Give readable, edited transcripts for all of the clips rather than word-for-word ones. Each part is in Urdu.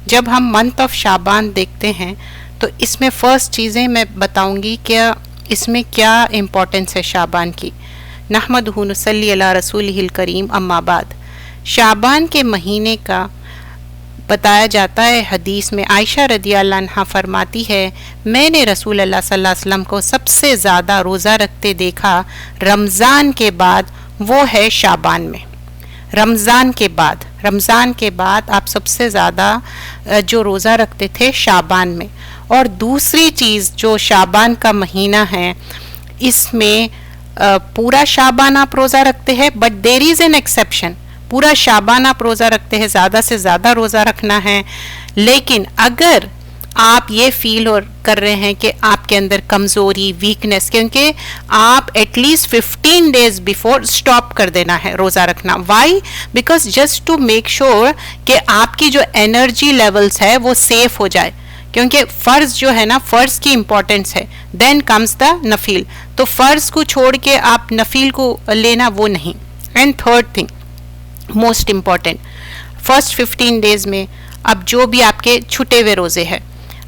جب ہم منتھ آف شعبان دیکھتے ہیں تو اس میں فرسٹ چیزیں میں بتاؤں گی کہ اس میں کیا امپورٹنس ہے شعبان کی. نحمدہ نصلی علی رسولہ الکریم، اما بعد. شعبان کے مہینے کا بتایا جاتا ہے حدیث میں. عائشہ رضی اللہ عنہا فرماتی ہے میں نے رسول اللہ صلی اللہ علیہ وسلم کو سب سے زیادہ روزہ رکھتے دیکھا رمضان کے بعد، وہ ہے شعبان میں. رمضان کے بعد آپ سب سے زیادہ جو روزہ رکھتے تھے شعبان میں. اور دوسری چیز جو شعبان کا مہینہ ہے، اس میں پورا شعبان آپ روزہ رکھتے ہیں، but there is an exception. پورا شعبان آپ روزہ رکھتے ہیں، زیادہ سے زیادہ روزہ رکھنا ہے، لیکن اگر آپ یہ فیل کر رہے ہیں کہ آپ کے اندر کمزوری، ویکنس، کیونکہ آپ at least 15 days before stop کر دینا ہے روزہ رکھنا. Why? Because just to make sure کہ آپ کی جو انرجی لیولز ہے وہ سیف ہو جائے، کیونکہ فرض جو ہے نا، فرض کی امپورٹنس ہے. دین کمز دا نفیل. تو فرض کو چھوڑ کے آپ نفیل کو لینا وہ نہیں. And third thing most important, first 15 days میں اب جو بھی آپ کے چھٹے ہوئے روزے ہیں،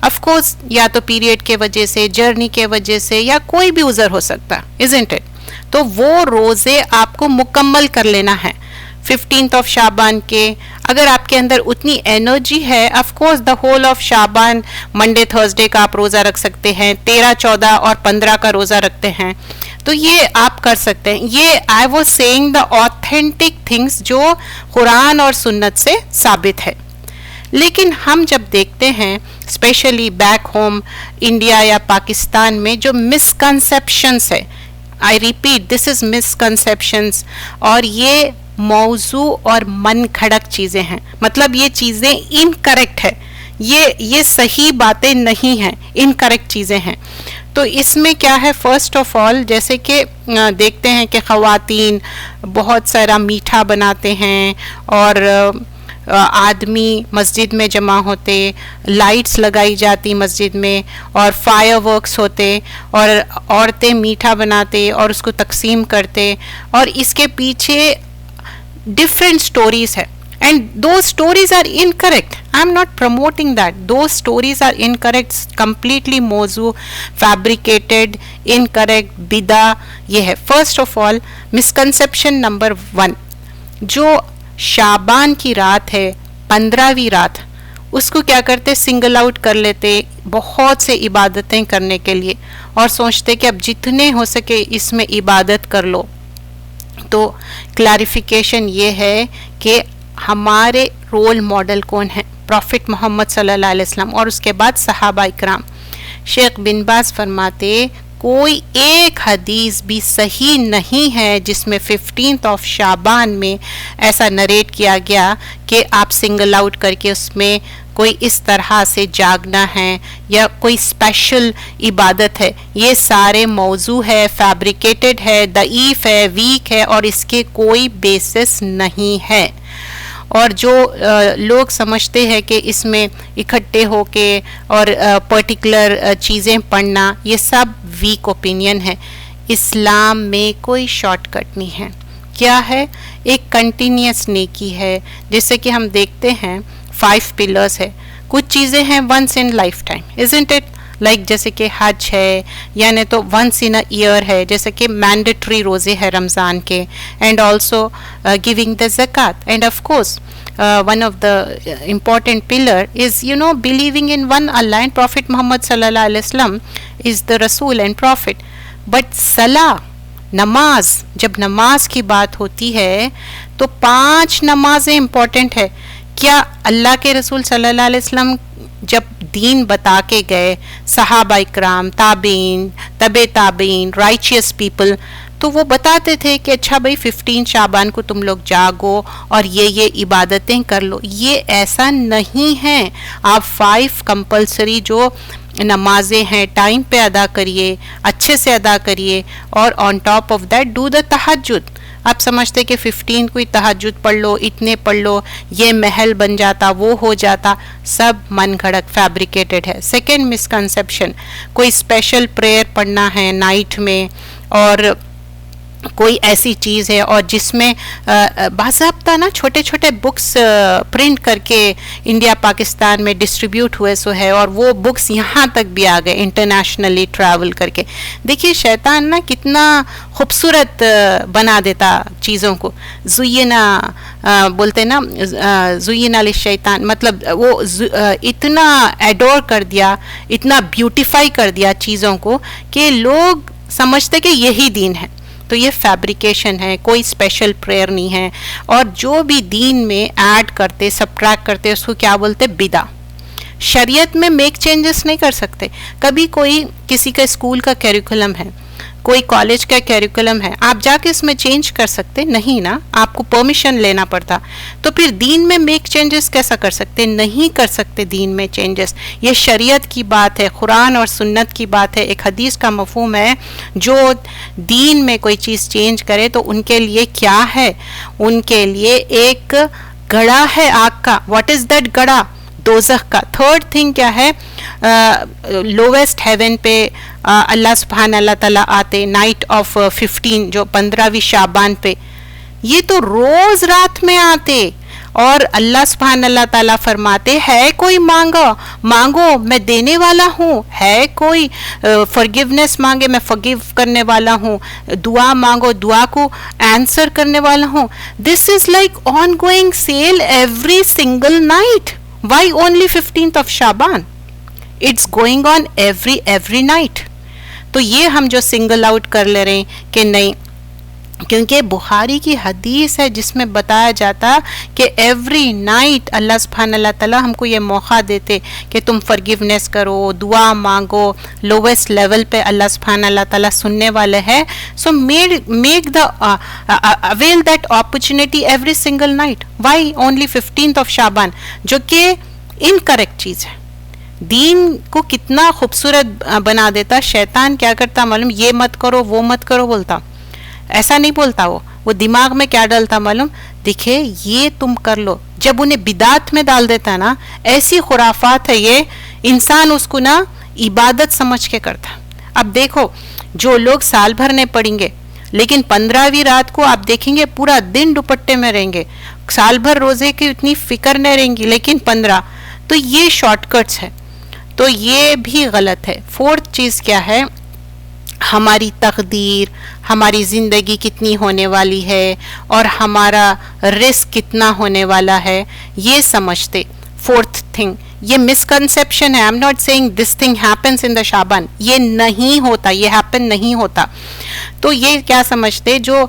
آف کورس یا تو پیریڈ کے وجہ سے، جرنی کے وجہ سے، یا کوئی بھی عذر ہو سکتا، isn't it؟ تو وہ روزے آپ کو مکمل کر لینا ہے 15th آف شعبان کے. اگر آپ کے اندر اتنی انرجی ہے، of course the whole of Shaban Monday Thursday کا آپ روزہ رکھ سکتے ہیں، 13، 14 اور 15 کا روزہ رکھتے ہیں، تو یہ آپ کر سکتے ہیں. یہ I was saying the authentic things جو قرآن اور سنت سے ثابت ہے. لیکن ہم جب دیکھتے ہیں اسپیشلی بیک ہوم انڈیا یا پاکستان میں جو مسکنسیپشنس ہے، I repeat this is misconceptions, اور یہ موضوع اور من کھڑک چیزیں ہیں. مطلب یہ چیزیں انکریکٹ ہے، یہ صحیح باتیں نہیں ہیں، انکریکٹ چیزیں ہیں. تو اس میں کیا ہے، فرسٹ آف آل جیسے کہ دیکھتے ہیں کہ خواتین بہت سارا میٹھا بناتے ہیں، اور آدمی مسجد میں جمع ہوتے، لائٹس لگائی جاتی مسجد میں، اور فائر ورکس ہوتے، اور عورتیں میٹھا بناتے اور اس کو تقسیم کرتے، اور اس کے پیچھے ڈفرینٹ سٹوریز ہے. And those stories are incorrect. I'm not promoting that. Those stories are incorrect, completely موضوع, fabricated, incorrect, bida. یہ ہے first of all misconception number 1. جو شعبان کی رات ہے 15ویں رات، اس کو کیا کرتے، سنگل آؤٹ کر لیتے بہت سے عبادتیں کرنے کے لیے، اور سوچتے کہ اب جتنے ہو سکے اس میں عبادت کر لو. تو کلیریفیکیشن یہ ہے کہ ہمارے رول ماڈل کون ہیں؟ پروفٹ محمد صلی اللہ علیہ وسلم، اور اس کے بعد صحابہ اکرام. شیخ بن باز فرماتے کوئی ایک حدیث بھی صحیح نہیں ہے جس میں 15th آف شعبان میں ایسا نریٹ کیا گیا کہ آپ سنگل آؤٹ کر کے اس میں کوئی اس طرح سے جاگنا ہے یا کوئی اسپیشل عبادت ہے. یہ سارے موضوع ہے، فیبریکیٹڈ ہے، ضعیف ہے، ویک ہے، اور اس کے کوئی بیسس نہیں ہے. اور جو لوگ سمجھتے ہیں کہ اس میں اکٹھے ہو کے اور پرٹیکولر چیزیں پڑھنا، یہ سب ویک اوپینین ہے. اسلام میں کوئی شارٹ کٹ نہیں ہے. کیا ہے؟ ایک کنٹینیوس نیکی ہے. جیسے کہ ہم دیکھتے ہیں 5 pillars ہے. کچھ چیزیں ہیں once in lifetime, isn't it؟ Like جیسے کہ حج ہے، یعنی تو ونس ان اے ایئر ہے، جیسے کہ مینڈیٹری روزے ہے رمضان کے، اینڈ آلسو گیونگ دا زکات. And of course one of the important pillar is believing in one Allah, and Prophet Muhammad sallallahu alaihi wasallam is the Rasul and Prophet. But salah, نماز، جب نماز کی بات ہوتی ہے تو 5 نمازیں امپورٹنٹ ہے. کیا اللہ کے رسول صلی اللہ علیہ وسلم جب دین بتا کے گئے، صحابہ اکرام، تابعین، تبع تابعین، رائچیس پیپل، تو وہ بتاتے تھے کہ اچھا بھائی 15 شعبان کو تم لوگ جاگو اور یہ عبادتیں کر لو. یہ ایسا نہیں ہے. آپ 5 کمپلسری جو نمازیں ہیں ٹائم پہ ادا کریے، اچھے سے ادا کریے، اور on top of that do the تہجد. آپ سمجھتے کہ 15 کوئی تہجد پڑھ لو، اتنے پڑھ لو، یہ محل بن جاتا، وہ ہو جاتا، سب من گھڑت، فیبریکیٹڈ ہے. سیکنڈ مسکنسیپشن، کوئی اسپیشل پریئر پڑھنا ہے نائٹ میں، اور کوئی ایسی چیز ہے اور جس میں باضابطہ نا چھوٹے چھوٹے بکس پرنٹ کر کے انڈیا پاکستان میں ڈسٹریبیوٹ ہوئے سو ہے، اور وہ بکس یہاں تک بھی آ گئے انٹرنیشنلی ٹریول کر کے. دیکھیے شیطان نا کتنا خوبصورت بنا دیتا چیزوں کو. زینا بولتے نا زینا للشیطان، مطلب وہ اتنا ایڈور کر دیا، اتنا بیوٹیفائی کر دیا چیزوں کو کہ لوگ سمجھتے کہ یہی دین ہے. تو یہ فیبریکیشن ہے، کوئی اسپیشل پریئر نہیں ہے. اور جو بھی دین میں ایڈ کرتے سبٹریکٹ کرتے اس کو کیا بولتے؟ بدع. شریعت میں میک چینجز نہیں کر سکتے. کبھی کوئی کسی کا اسکول کا کیریکولم ہے، کوئی کالج کا کیریکولم ہے، آپ جا کے اس میں چینج کر سکتے نہیں نا، آپ کو پرمیشن لینا پڑتا. تو پھر دین میں میک چینجز کیسا کر سکتے؟ نہیں کر سکتے دین میں چینجز. یہ شریعت کی بات ہے، قرآن اور سنت کی بات ہے. ایک حدیث کا مفہوم ہے، جو دین میں کوئی چیز چینج کرے تو ان کے لیے کیا ہے؟ ان کے لیے ایک گڑھا ہے آگ کا. واٹ از دیٹ گڑھا؟ دوزخ کا. تھرڈ تھنگ کیا ہے؟ لوویسٹ ہیون پہ اللہ سبحانہ اللہ تعالیٰ آتے نائٹ آف 15 جو 15ویں شعبان پہ. یہ تو روز رات میں آتے اور اللہ سبحانہ اللہ تعالیٰ فرماتے ہے کوئی مانگو میں دینے والا ہوں، ہے کوئی فرگیونیس مانگے میں فرگیو کرنے والا ہوں، دعا مانگو دعا کو آنسر کرنے والا ہوں. This is like ongoing sale every single night. Why only 15th of Shaban? It's going on every night. تو یہ ہم جو سنگل آؤٹ کر لے رہے ہیں کہ نہیں، کیونکہ بخاری کی حدیث ہے جس میں بتایا جاتا کہ ایوری نائٹ اللہ سبحانہ اللہ تعالیٰ ہم کو یہ موقع دیتے کہ تم فرگیونیس کرو، دعا مانگو. لویسٹ لیول پہ اللہ سبحانہ اللہ تعالیٰ سننے والے ہیں. So make the avail that opportunity every single night. Why only 15th of شعبان؟ جو کہ انکریکٹ چیز ہے. دین کو کتنا خوبصورت بنا دیتا. شیطان کیا کرتا معلوم؟ یہ مت کرو وہ مت کرو بولتا. ایسا نہیں بولتا، وہ دماغ میں کیا ڈالتا معلوم؟ دیکھے یہ تم کر لو. جب انہیں بدعت میں ڈال دیتا نا، ایسی خرافات ہے یہ، انسان اس کو نا عبادت سمجھ کے کرتا. اب دیکھو جو لوگ سال بھر نہیں پڑھیں گے لیکن 15ویں رات کو آپ دیکھیں گے پورا دن دوپٹے میں رہیں گے، سال بھر روزے کی اتنی فکر نہیں رہیں گی، لیکن 15. تو یہ شارٹ کٹس ہے، تو یہ بھی غلط ہے. فورتھ چیز کیا ہے؟ ہماری تقدیر، ہماری زندگی کتنی ہونے والی ہے اور ہمارا رزق کتنا ہونے والا ہے، یہ سمجھتے. فورتھ تھنگ، یہ مسکنسیپشن ہے. I am not seeing this thing happens in the شعبان. یہ نہیں ہوتا، یہ ہیپن نہیں ہوتا. تو یہ کیا سمجھتے؟ جو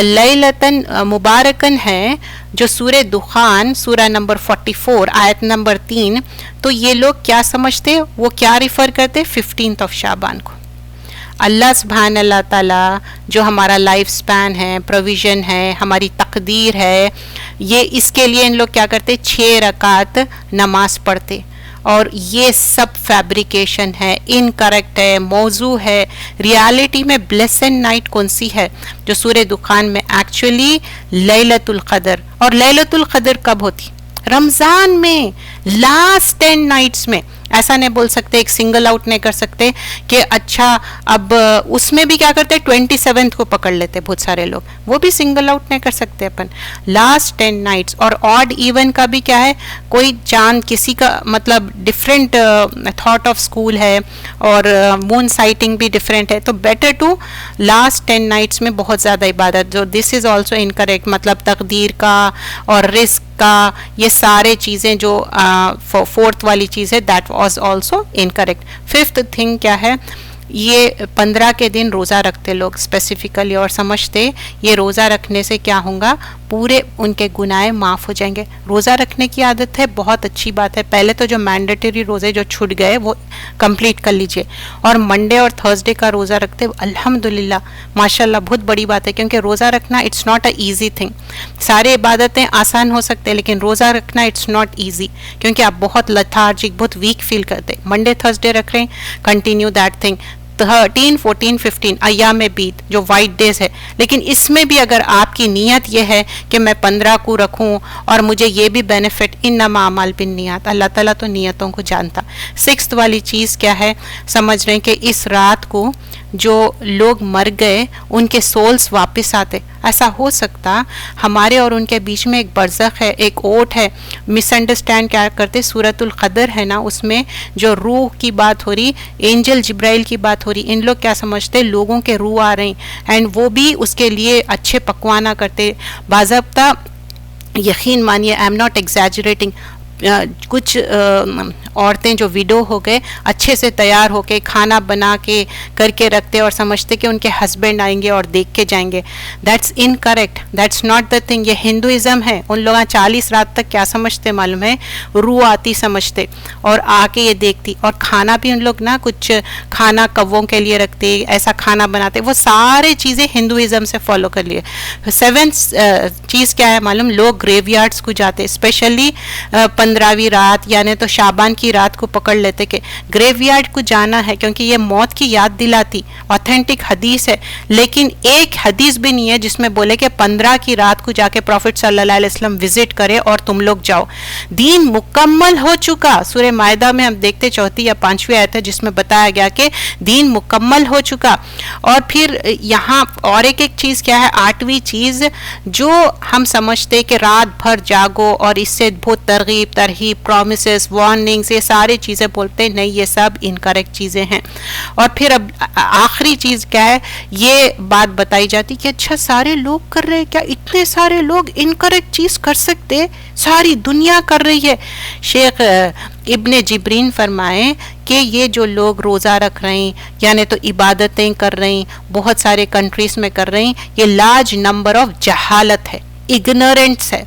لیلتن مبارکن ہے، جو سورہ دخان سورہ نمبر 44 آیت نمبر 3، تو یہ لوگ کیا سمجھتے؟ وہ کیا ریفر کرتے؟ 15th of شعبان کو. اللہ سبحان اللہ تعالیٰ جو ہمارا لائف سپین ہے، پروویژن ہے، ہماری تقدیر ہے، یہ اس کے لیے ان لوگ کیا کرتے؟ 6 رکعت نماز پڑھتے. اور یہ سب فیبریکیشن ہے، انکریکٹ ہے، موضوع ہے. ریالٹی میں بلیسن نائٹ کون سی ہے؟ جو سورہ دخان میں ایکچولی لیلۃ القدر. اور لیلۃ القدر کب ہوتی؟ رمضان میں، لاسٹ 10 نائٹس میں. ایسا نہیں بول سکتے، ایک سنگل آؤٹ نہیں کر سکتے کہ اچھا اب اس میں بھی کیا کرتے 27 کو پکڑ لیتے بہت سارے لوگ، وہ بھی سنگل آؤٹ نہیں کر سکتے اپن. Last 10 nights. اور آڈ ایون کا بھی کیا ہے؟ کوئی چاند کسی کا مطلب ڈفرینٹ تھاٹ آف اسکول ہے اور مون سائٹنگ بھی ڈفرینٹ ہے. تو بیٹر ٹو لاسٹ 10 نائٹس میں بہت زیادہ عبادت. جو دس از آلسو انکریکٹ، مطلب تقدیر کا اور رزق کا، یہ سارے چیزیں جو فورتھ والی چیز ہے that was also incorrect. Fifth thing کیا ہے؟ یہ 15 کے دن روزہ رکھتے لوگ اسپیسیفکلی اور سمجھتے یہ روزہ رکھنے سے کیا ہوگا؟ پورے ان کے گناہ معاف ہو جائیں گے. روزہ رکھنے کی عادت ہے، بہت اچھی بات ہے. پہلے تو جو مینڈیٹری روزے جو چھوٹ گئے وہ کمپلیٹ کر لیجئے. اور منڈے اور تھرسڈے کا روزہ رکھتے الحمدللہ ماشاءاللہ بہت بڑی بات ہے، کیونکہ روزہ رکھنا it's not a easy thing. سارے عبادتیں آسان ہو سکتے لیکن روزہ رکھنا اٹس ناٹ ایزی، کیونکہ آپ بہت لتھارجک، بہت ویک فیل کرتے. منڈے تھرسڈے رکھ رہے ہیں، کنٹینیو دیٹ تھنگ. 13, 14, 15 ایام بیت جو وائٹ ڈیز ہے، لیکن اس میں بھی اگر آپ کی نیت یہ ہے کہ میں 15 کو رکھوں اور مجھے یہ بھی بینیفٹ، انما اعمال بالنیات، اللہ تعالیٰ تو نیتوں کو جانتا۔ 6 والی چیز کیا ہے، سمجھ رہے ہیں کہ اس رات کو جو لوگ مر گئے ان کے سولز واپس آتے، ایسا ہو سکتا ہمارے اور ان کے بیچ میں ایک برزخ ہے، ایک اوٹ ہے، مس انڈرسٹینڈ کیا کرتے، سورۃ القدر ہے نا، اس میں جو روح کی بات ہو رہی، اینجل جبرائیل کی بات ہو رہی، ان لوگ کیا سمجھتے لوگوں کے روح آ رہے ہیں، اینڈ وہ بھی اس کے لیے اچھے پکوانہ کرتے، باضابطہ یقین مانیے، آئی ایم ناٹ ایگزیجریٹنگ، کچھ عورتیں جو ویڈو ہو گئے اچھے سے تیار ہو کے کھانا بنا کے کر کے رکھتے اور سمجھتے کہ ان کے ہسبینڈ آئیں گے اور دیکھ کے جائیں گے. That's incorrect, that's not the thing. یہ ہندوازم ہے. ان لوگ 40 رات تک کیا سمجھتے معلوم ہے, روح آتی سمجھتے اور آ کے یہ دیکھتی. اور کھانا بھی ان لوگ نا کچھ کھانا کووں کے لیے رکھتے, ایسا کھانا بناتے. وہ سارے چیزیں ہندوازم سے فالو کر لیے. 7 چیز کیا ہے معلوم, لوگ گریو یارڈس کو جاتے, اسپیشلی 15ویں رات یعنی تو شعبان کی رات کو پکڑ لیتے کہ گریو یارڈ کو جانا ہے, کیونکہ یہ موت کی یاد دلاتی. آتھینٹک حدیث ہے, لیکن ایک حدیث بھی نہیں ہے جس میں بولے کہ 15 کی رات کو جا کے پروفٹ صلی اللہ علیہ وسلم وزٹ کرے اور تم لوگ جاؤ. دین مکمل ہو چکا. سورہ مائدہ میں ہم دیکھتے 4 یا 5 آیت ہے جس میں بتایا گیا کہ دین مکمل ہو چکا. اور پھر یہاں اور ایک چیز کیا ہے, 8ویں چیز جو ہم سمجھتے کہ رات بھر جاگو اور اس سے بہت ترغیب ترہیب پرومسز وارننگز یہ سارے چیزیں بولتے, نہیں, یہ سب انکریکٹ چیزیں ہیں. اور پھر اب آخری چیز کیا ہے, یہ بات بتائی جاتی کہ اچھا سارے لوگ کر رہے, کیا اتنے سارے لوگ انکریکٹ چیز کر سکتے, ساری دنیا کر رہی ہے. شیخ ابن جبرین فرمائیں کہ یہ جو لوگ روزہ رکھ رہے ہیں یعنی تو عبادتیں کر رہے ہیں, بہت سارے کنٹریز میں کر رہے ہیں, یہ لارج نمبر آف جہالت ہے, اگنورنس ہے.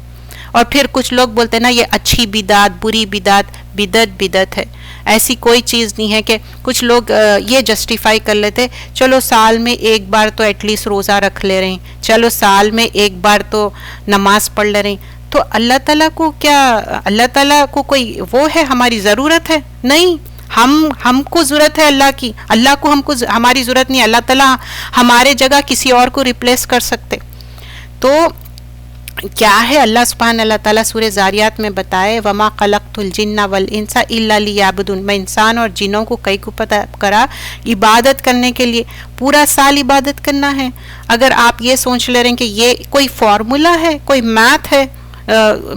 اور پھر کچھ لوگ بولتے ہیں نا یہ اچھی بدعت بری بدعت, بدعت ہے. ایسی کوئی چیز نہیں ہے. کہ کچھ لوگ یہ جسٹیفائی کر لیتے, چلو سال میں ایک بار تو ایٹ لیسٹ روزہ رکھ لے رہے ہیں, چلو سال میں ایک بار تو نماز پڑھ لے رہے ہیں. تو اللہ تعالیٰ کو کیا, اللہ تعالیٰ کو کوئی وہ ہے, ہماری ضرورت ہے؟ نہیں, ہم کو ضرورت ہے اللہ کی, اللہ کو ہماری ضرورت نہیں. اللہ تعالیٰ ہمارے جگہ کسی اور کو ریپلیس کر سکتے. تو کیا ہے, اللہ سبحانہ اللہ تعالیٰ سورہ زاریات میں بتائے, وما خلقت الجن والانس الا لیعبدون, میں انسان اور جنوں کو کئی کو پتہ کرا عبادت کرنے کے لیے. پورا سال عبادت کرنا ہے. اگر آپ یہ سوچ لے رہے ہیں کہ یہ کوئی فارمولا ہے, کوئی میتھ ہے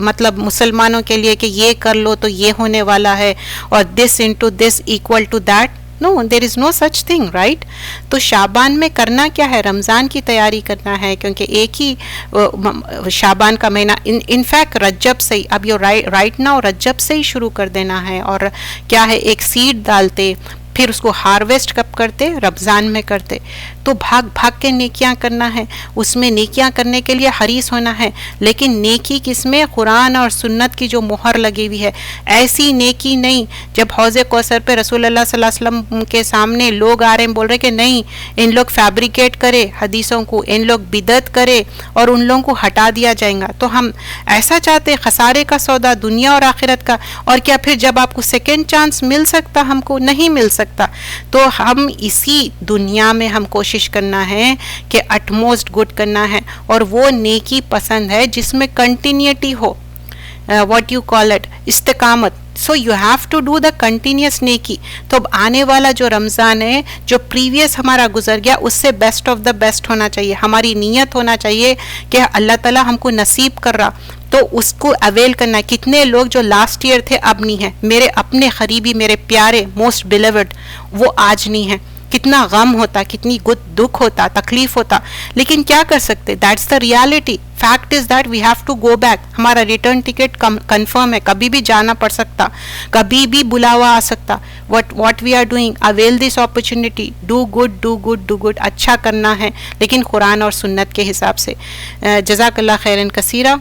مطلب مسلمانوں کے لیے کہ یہ کر لو تو یہ ہونے والا ہے, اور this into this equal to that, no, there is no such thing, right? تو شعبان میں کرنا کیا ہے, رمضان کی تیاری کرنا ہے, کیونکہ ایک ہی شعبان کا مہینہ, انفیکٹ رجب سے ہی, اب یہ رائٹ ناؤ رجب سے ہی شروع کر دینا ہے. اور کیا ہے, ایک سیڈ ڈالتے, پھر اس کو ہارویسٹ کب کرتے, رمضان میں کرتے. تو بھاگ کے نیکیاں کرنا ہے, اس میں نیکیاں کرنے کے لیے حریص ہونا ہے. لیکن نیکی کس میں, قرآن اور سنت کی جو مہر لگی ہوئی ہے. ایسی نیکی نہیں جب حوض کوثر پہ رسول اللہ صلی اللہ علیہ وسلم کے سامنے لوگ آ رہے ہیں بول رہے کہ نہیں, ان لوگ فیبریکیٹ کرے حدیثوں کو, ان لوگ بدعت کرے اور ان لوگوں کو ہٹا دیا جائے گا. تو ہم ایسا چاہتے, خسارے کا سودا دنیا اور آخرت کا. اور کیا پھر جب آپ کو سیکنڈ چانس مل سکتا, ہم کو نہیں مل سکتا. تو ہم اسی دنیا میں ہم کوشش کرنا ہے کہ اٹموسٹ گڈ کرنا ہے, اور وہ نیکی پسند ہے جس میں continuity who, what you call it, استقامت. So you have to do the continuous نیکی. تو اب آنے والا جو رمضان ہے, جو پریویس ہمارا گزر گیا, اس سے بیسٹ آف دا بیسٹ ہونا چاہیے. ہماری نیت ہونا چاہیے کہ اللہ تعالیٰ ہم کو نصیب کر رہا تو اس کو اویل کرنا ہے. کتنے لوگ جو لاسٹ ایئر تھے اب نہیں ہیں, میرے اپنے قریبی, میرے پیارے, موسٹ بیلیوڈ, وہ آج نہیں ہیں. کتنا غم ہوتا, کتنی دکھ ہوتا, تکلیف ہوتا, لیکن کیا کر سکتے, that's the reality. Fact is that we have to go back. ہمارا ریٹرن ٹکٹ کنفرم ہے, کبھی بھی جانا پڑ سکتا, کبھی بھی بلاوا آ سکتا. What we are doing, avail this opportunity, do good, اچھا کرنا ہے لیکن قرآن اور سنت کے حساب سے. جزاک اللہ خیرن کثیرہ.